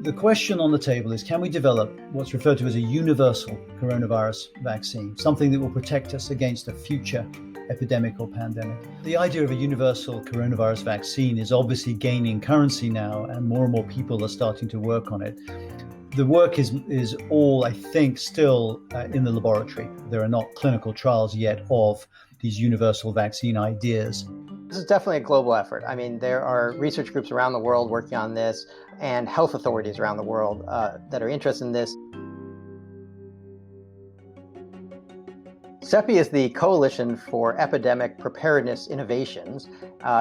The question on the table is, can we develop what's referred to as a universal coronavirus vaccine, something that will protect us against a future epidemic or pandemic? The idea of a universal coronavirus vaccine is obviously gaining currency now, and more people are starting to work on it. The work is all, I think, still in the laboratory. There are not clinical trials yet of these universal vaccine ideas. This is definitely a global effort. I mean, there are research groups around the world working on this, and health authorities around the world that are interested in this. CEPI is the Coalition for Epidemic Preparedness Innovations.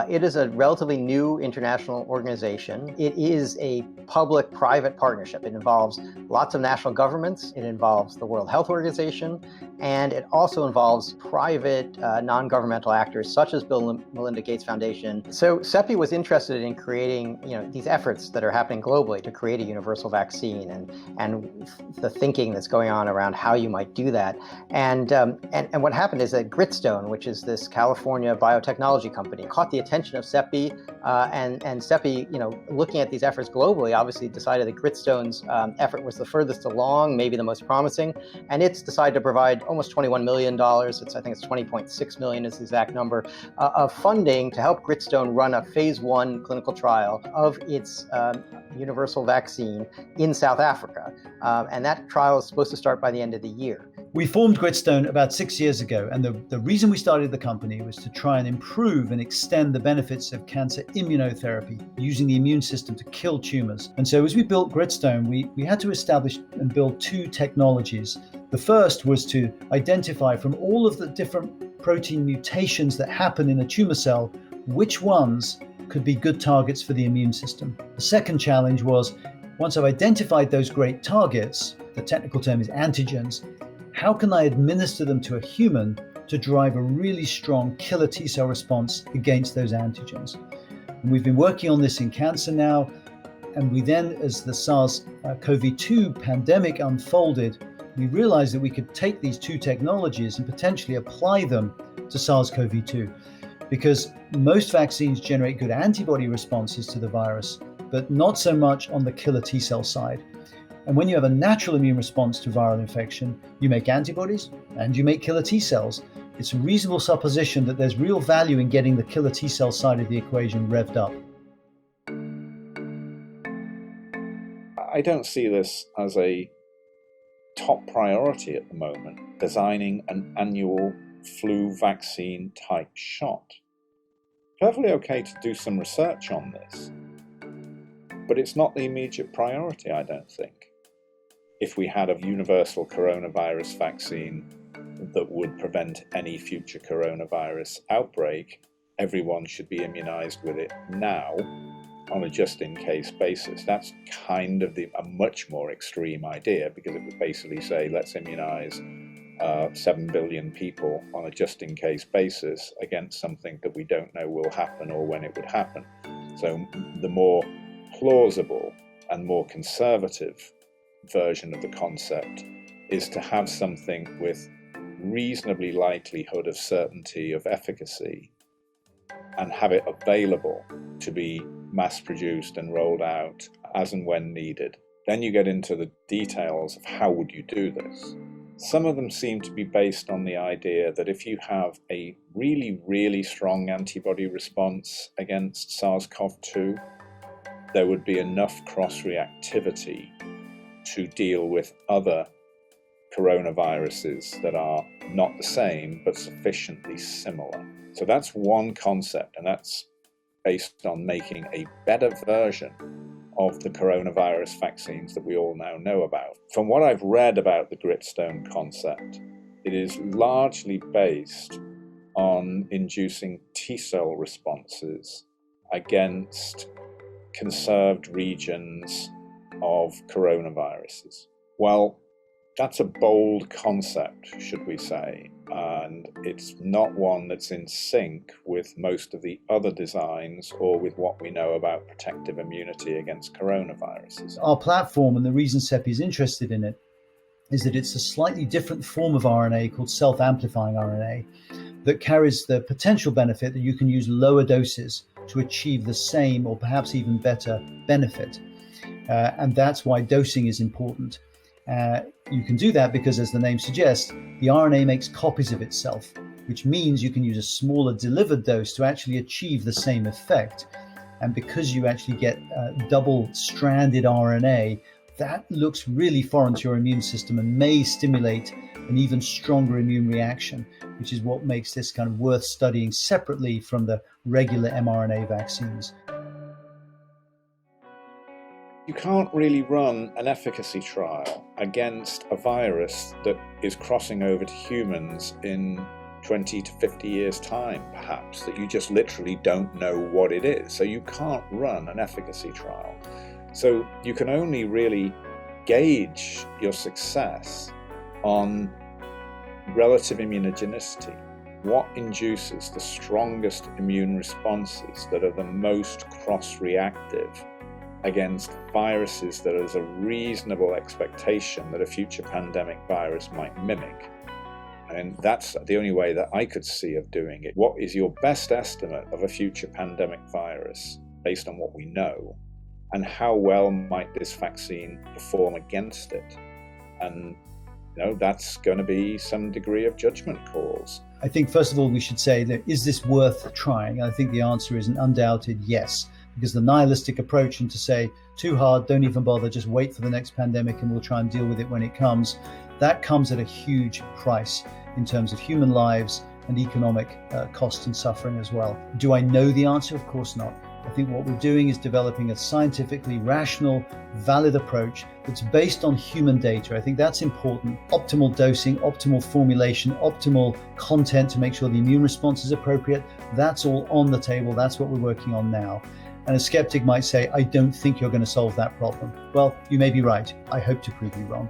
It is a relatively new international organization. It is a public-private partnership. It involves lots of national governments. It involves the World Health Organization, and it also involves private non-governmental actors such as Bill and Melinda Gates Foundation. So CEPI was interested in creating, these efforts that are happening globally to create a universal vaccine, and the thinking that's going on around how you might do that. And what happened is that Gritstone, which is this California biotechnology company, caught the attention of CEPI, and CEPI, looking at these efforts globally, obviously decided that Gritstone's effort was the furthest along, maybe the most promising, and it's decided to provide almost $21 million. I think it's 20.6 million is the exact number of funding to help Gritstone run a phase 1 clinical trial of its universal vaccine in South Africa, and that trial is supposed to start by the end of the year. We formed Gritstone about 6 years ago, and the reason we started the company was to try and improve and extend the benefits of cancer immunotherapy, using the immune system to kill tumors. And so as we built Gritstone, we had to establish and build 2 technologies. The first was to identify from all of the different protein mutations that happen in a tumor cell, which ones could be good targets for the immune system. The second challenge was, once I've identified those great targets, the technical term is antigens, how can I administer them to a human to drive a really strong killer T cell response against those antigens? And we've been working on this in cancer now, and we then, as the SARS-CoV-2 pandemic unfolded, we realized that we could take these 2 technologies and potentially apply them to SARS-CoV-2, because most vaccines generate good antibody responses to the virus, but not so much on the killer T cell side. And when you have a natural immune response to viral infection, you make antibodies and you make killer T cells. It's a reasonable supposition that there's real value in getting the killer T cell side of the equation revved up. I don't see this as a top priority at the moment, designing an annual flu vaccine type shot. Perfectly okay to do some research on this, but it's not the immediate priority, I don't think. If we had a universal coronavirus vaccine that would prevent any future coronavirus outbreak, everyone should be immunized with it now on a just-in-case basis. That's kind of a much more extreme idea, because it would basically say, let's immunize 7 billion people on a just-in-case basis against something that we don't know will happen or when it would happen. So the more plausible and more conservative version of the concept is to have something with reasonably likelihood of certainty of efficacy and have it available to be mass produced and rolled out as and when needed. Then you get into the details of how would you do this. Some of them seem to be based on the idea that if you have a really, really strong antibody response against SARS-CoV-2, there would be enough cross-reactivity to deal with other coronaviruses that are not the same but sufficiently similar. So that's one concept, and that's based on making a better version of the coronavirus vaccines that we all now know about. From what I've read about the Gritstone concept, it is largely based on inducing T cell responses against conserved regions of coronaviruses. Well, that's a bold concept, should we say, and it's not one that's in sync with most of the other designs or with what we know about protective immunity against coronaviruses. Our platform, and the reason CEPI is interested in it, is that it's a slightly different form of RNA called self-amplifying RNA that carries the potential benefit that you can use lower doses to achieve the same or perhaps even better benefit. And that's why dosing is important. You can do that because, as the name suggests, the RNA makes copies of itself, which means you can use a smaller delivered dose to actually achieve the same effect. And because you actually get double-stranded RNA, that looks really foreign to your immune system and may stimulate an even stronger immune reaction, which is what makes this kind of worth studying separately from the regular mRNA vaccines. You can't really run an efficacy trial against a virus that is crossing over to humans in 20 to 50 years' time, perhaps, that you just literally don't know what it is. So you can't run an efficacy trial. So you can only really gauge your success on relative immunogenicity. What induces the strongest immune responses that are the most cross-reactive against viruses that there's a reasonable expectation that a future pandemic virus might mimic. And that's the only way that I could see of doing it. What is your best estimate of a future pandemic virus based on what we know? And how well might this vaccine perform against it? And that's going to be some degree of judgment calls. I think, first of all, we should say that is this worth trying? I think the answer is an undoubted yes, because the nihilistic approach and to say, too hard, don't even bother, just wait for the next pandemic and we'll try and deal with it when it comes, that comes at a huge price in terms of human lives and economic cost and suffering as well. Do I know the answer? Of course not. I think what we're doing is developing a scientifically rational, valid approach that's based on human data. I think that's important. Optimal dosing, optimal formulation, optimal content to make sure the immune response is appropriate. That's all on the table. That's what we're working on now. And a skeptic might say, I don't think you're going to solve that problem. Well, you may be right. I hope to prove you wrong.